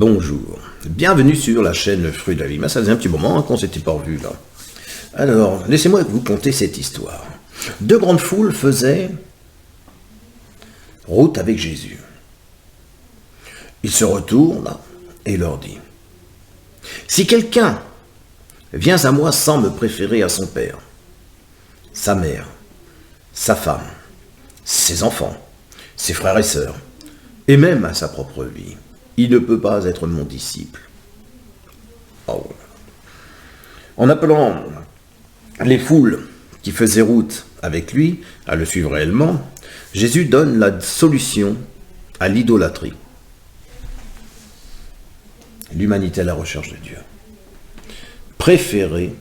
Bonjour, bienvenue sur la chaîne Fruits de la Vie. Ça faisait un petit moment qu'on s'était pas revu là. Alors, laissez-moi vous conter cette histoire. Deux grandes foules faisaient route avec Jésus. Il se retourne et leur dit: si quelqu'un vient à moi sans me préférer à son père, sa mère, sa femme, ses enfants, ses frères et sœurs, et même à sa propre vie, il ne peut pas être mon disciple. Oh. En appelant les foules qui faisaient route avec lui à le suivre réellement, Jésus donne la solution à l'idolâtrie. L'humanité à la recherche de Dieu. Préférer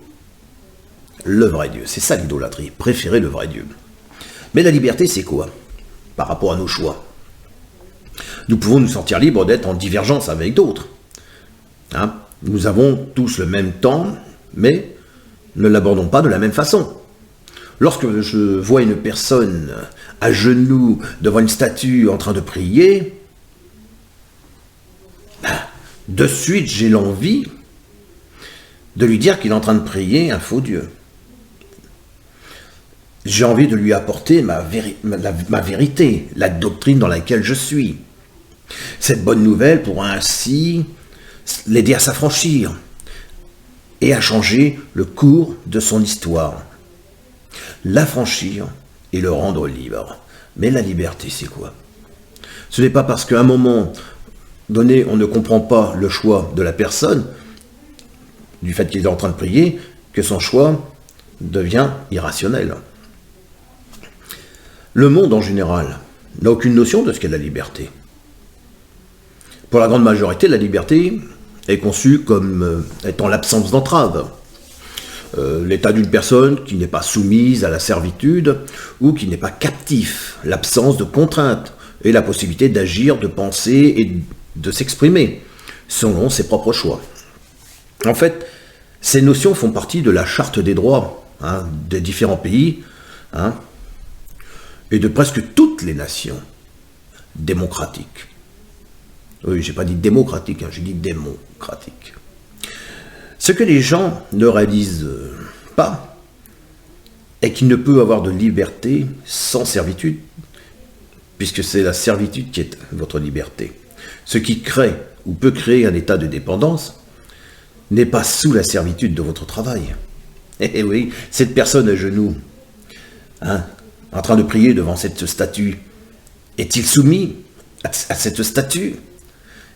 le vrai Dieu. C'est ça l'idolâtrie, préférer le vrai Dieu. Mais la liberté, c'est quoi par rapport à nos choix? Nous pouvons nous sentir libres d'être en divergence avec d'autres. Nous avons tous le même temps, mais ne l'abordons pas de la même façon. Lorsque je vois une personne à genoux devant une statue en train de prier, de suite j'ai l'envie de lui dire qu'il est en train de prier un faux Dieu. J'ai envie de lui apporter ma vérité, la doctrine dans laquelle je suis. Cette bonne nouvelle pourra ainsi l'aider à s'affranchir et à changer le cours de son histoire. L'affranchir et le rendre libre. Mais la liberté, c'est quoi? Ce n'est pas parce qu'à un moment donné, on ne comprend pas le choix de la personne, du fait qu'il est en train de prier, que son choix devient irrationnel. Le monde en général n'a aucune notion de ce qu'est la liberté. Pour la grande majorité, la liberté est conçue comme étant l'absence d'entrave. L'état d'une personne qui n'est pas soumise à la servitude ou qui n'est pas captif, l'absence de contraintes et la possibilité d'agir, de penser et de s'exprimer selon ses propres choix. En fait, ces notions font partie de la charte des droits des différents pays et de presque toutes les nations démocratiques. Oui, j'ai pas dit démocratique, j'ai dit démocratique. Ce que les gens ne réalisent pas est qu'il ne peut avoir de liberté sans servitude, puisque c'est la servitude qui est votre liberté. Ce qui crée ou peut créer un état de dépendance n'est pas sous la servitude de votre travail. Eh oui, cette personne à genoux, en train de prier devant cette statue, est-il soumis à cette statue?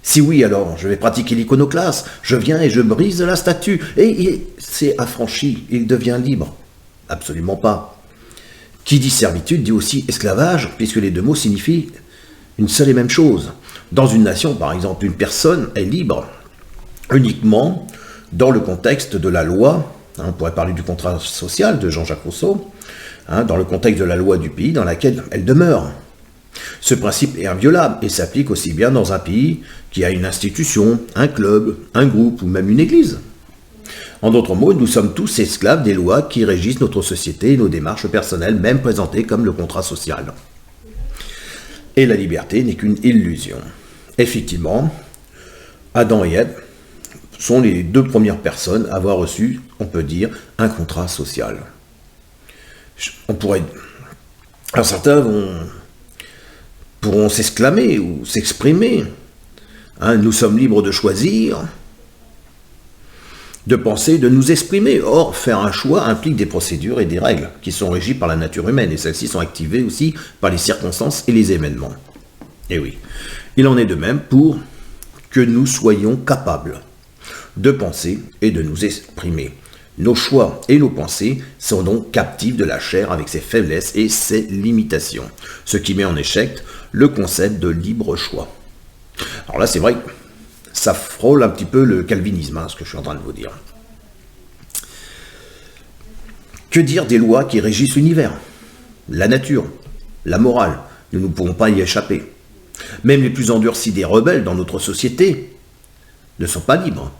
Si oui, alors je vais pratiquer l'iconoclaste, je viens et je brise la statue, et c'est affranchi, il devient libre. Absolument pas. Qui dit servitude dit aussi esclavage, puisque les deux mots signifient une seule et même chose. Dans une nation, par exemple, une personne est libre uniquement dans le contexte de la loi, on pourrait parler du contrat social de Jean-Jacques Rousseau, dans le contexte de la loi du pays dans laquelle elle demeure. Ce principe est inviolable et s'applique aussi bien dans un pays qui a une institution, un club, un groupe ou même une église. En d'autres mots, nous sommes tous esclaves des lois qui régissent notre société et nos démarches personnelles, même présentées comme le contrat social. Et la liberté n'est qu'une illusion. Effectivement, Adam et Ève sont les deux premières personnes à avoir reçu, on peut dire, un contrat social. Alors certains pourront s'exclamer ou s'exprimer. Nous sommes libres de choisir, de penser, de nous exprimer. Or, faire un choix implique des procédures et des règles qui sont régies par la nature humaine, et celles-ci sont activées aussi par les circonstances et les événements. Et oui, il en est de même pour que nous soyons capables de penser et de nous exprimer. Nos choix et nos pensées sont donc captifs de la chair avec ses faiblesses et ses limitations, ce qui met en échec le concept de libre choix. Alors là, c'est vrai que ça frôle un petit peu le calvinisme, ce que je suis en train de vous dire. Que dire des lois qui régissent l'univers? La nature, la morale, nous ne pouvons pas y échapper. Même les plus endurcis des rebelles dans notre société ne sont pas libres.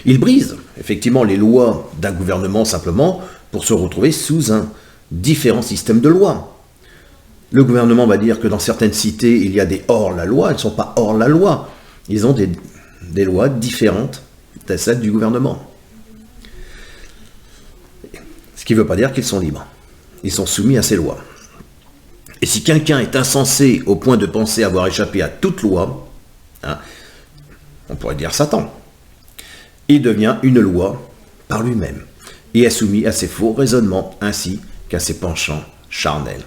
Ils brisent effectivement les lois d'un gouvernement simplement pour se retrouver sous un différent système de lois. Le gouvernement va dire que dans certaines cités, il y a des hors-la-loi, elles ne sont pas hors la loi. Ils ont des lois différentes de celles du gouvernement. Ce qui ne veut pas dire qu'ils sont libres. Ils sont soumis à ces lois. Et si quelqu'un est insensé au point de penser avoir échappé à toute loi, hein, on pourrait dire Satan, il devient une loi par lui-même et est soumis à ses faux raisonnements ainsi qu'à ses penchants charnels.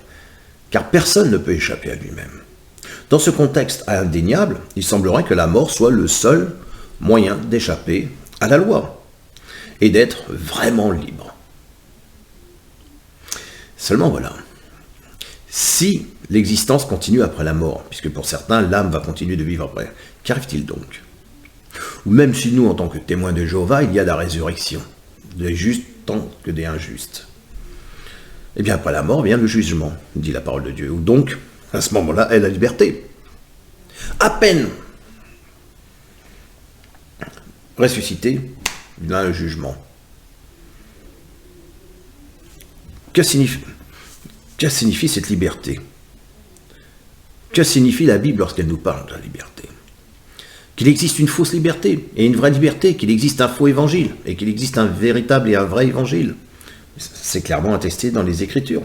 Car personne ne peut échapper à lui-même. Dans ce contexte indéniable, il semblerait que la mort soit le seul moyen d'échapper à la loi et d'être vraiment libre. Seulement voilà, si l'existence continue après la mort, puisque pour certains l'âme va continuer de vivre après, qu'arrive-t-il donc? Ou même si nous, en tant que témoins de Jéhovah, il y a la résurrection, des justes tant que des injustes. Eh bien après la mort vient le jugement, dit la parole de Dieu, ou donc, à ce moment-là, est la liberté. À peine ressuscité, vient le jugement. Que signifie cette liberté? Que signifie la Bible lorsqu'elle nous parle de la liberté? Qu'il existe une fausse liberté et une vraie liberté, qu'il existe un faux évangile et qu'il existe un véritable et un vrai évangile. C'est clairement attesté dans les Écritures.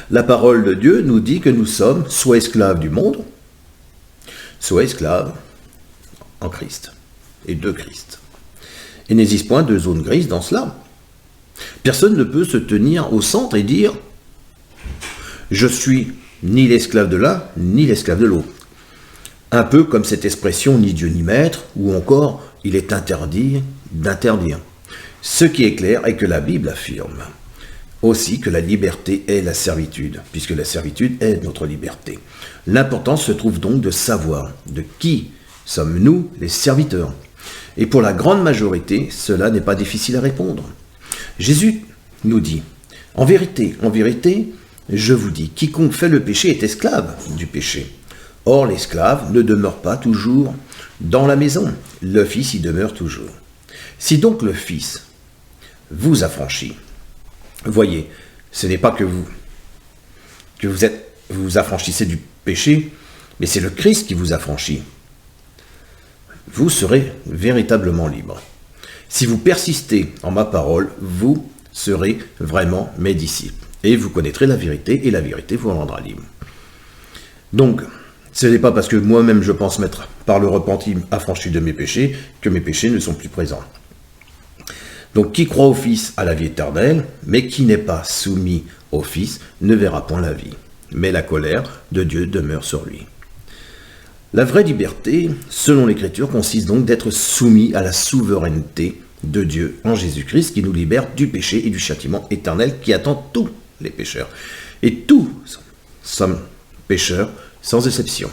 La parole de Dieu nous dit que nous sommes soit esclaves du monde, soit esclaves en Christ et de Christ. Il n'existe point de zone grise dans cela. Personne ne peut se tenir au centre et dire « Je suis ni l'esclave de l'un, ni l'esclave de l'autre ». Un peu comme cette expression « ni Dieu ni maître » ou encore « il est interdit d'interdire ». Ce qui est clair est que la Bible affirme aussi que la liberté est la servitude, puisque la servitude est notre liberté. L'important se trouve donc de savoir de qui sommes-nous les serviteurs. Et pour la grande majorité, cela n'est pas difficile à répondre. Jésus nous dit, en vérité, je vous dis, quiconque fait le péché est esclave du péché. Or, l'esclave ne demeure pas toujours dans la maison, le Fils y demeure toujours. Si donc le Fils vous affranchit, voyez, ce n'est pas que vous affranchissez du péché, mais c'est le Christ qui vous affranchit. Vous serez véritablement libre. Si vous persistez en ma parole, vous serez vraiment mes disciples. Et vous connaîtrez la vérité, et la vérité vous rendra libre. Donc, ce n'est pas parce que moi-même je pense m'être, par le repentir, affranchi de mes péchés, que mes péchés ne sont plus présents. Donc, qui croit au Fils a la vie éternelle, mais qui n'est pas soumis au Fils ne verra point la vie. Mais la colère de Dieu demeure sur lui. La vraie liberté, selon l'Écriture, consiste donc d'être soumis à la souveraineté de Dieu en Jésus-Christ, qui nous libère du péché et du châtiment éternel qui attend tous les pécheurs. Et tous sommes pécheurs, sans exception.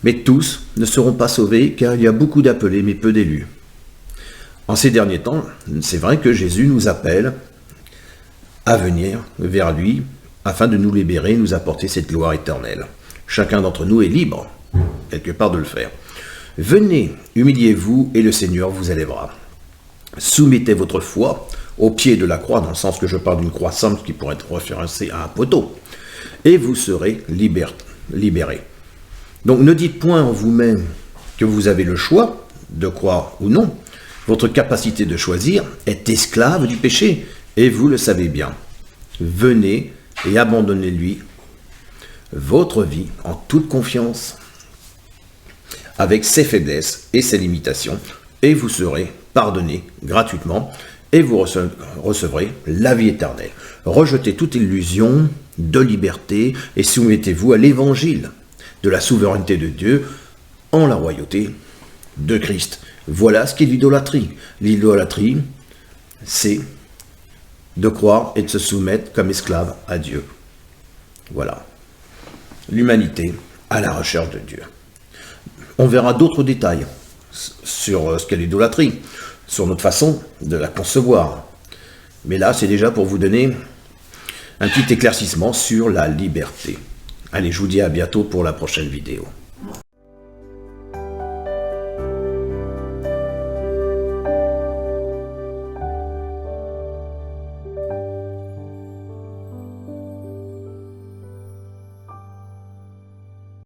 Mais tous ne seront pas sauvés, car il y a beaucoup d'appelés, mais peu d'élus. En ces derniers temps, c'est vrai que Jésus nous appelle à venir vers lui, afin de nous libérer et nous apporter cette gloire éternelle. Chacun d'entre nous est libre, quelque part, de le faire. Venez, humiliez-vous, et le Seigneur vous élèvera. Soumettez votre foi au pied de la croix, dans le sens que je parle d'une croix simple qui pourrait être référencée à un poteau, et vous serez libérés. Donc ne dites point en vous-même que vous avez le choix de croire ou non. Votre capacité de choisir est esclave du péché, et vous le savez bien. Venez et abandonnez-lui votre vie en toute confiance, avec ses faiblesses et ses limitations, et vous serez pardonné gratuitement, et vous recevrez la vie éternelle. Rejetez toute illusion de liberté et soumettez-vous à l'évangile de la souveraineté de Dieu en la royauté de Christ. Voilà ce qu'est l'idolâtrie. L'idolâtrie, c'est de croire et de se soumettre comme esclave à Dieu. Voilà. L'humanité à la recherche de Dieu. On verra d'autres détails sur ce qu'est l'idolâtrie, sur notre façon de la concevoir. Mais là, c'est déjà pour vous donner un petit éclaircissement sur la liberté. Allez, je vous dis à bientôt pour la prochaine vidéo.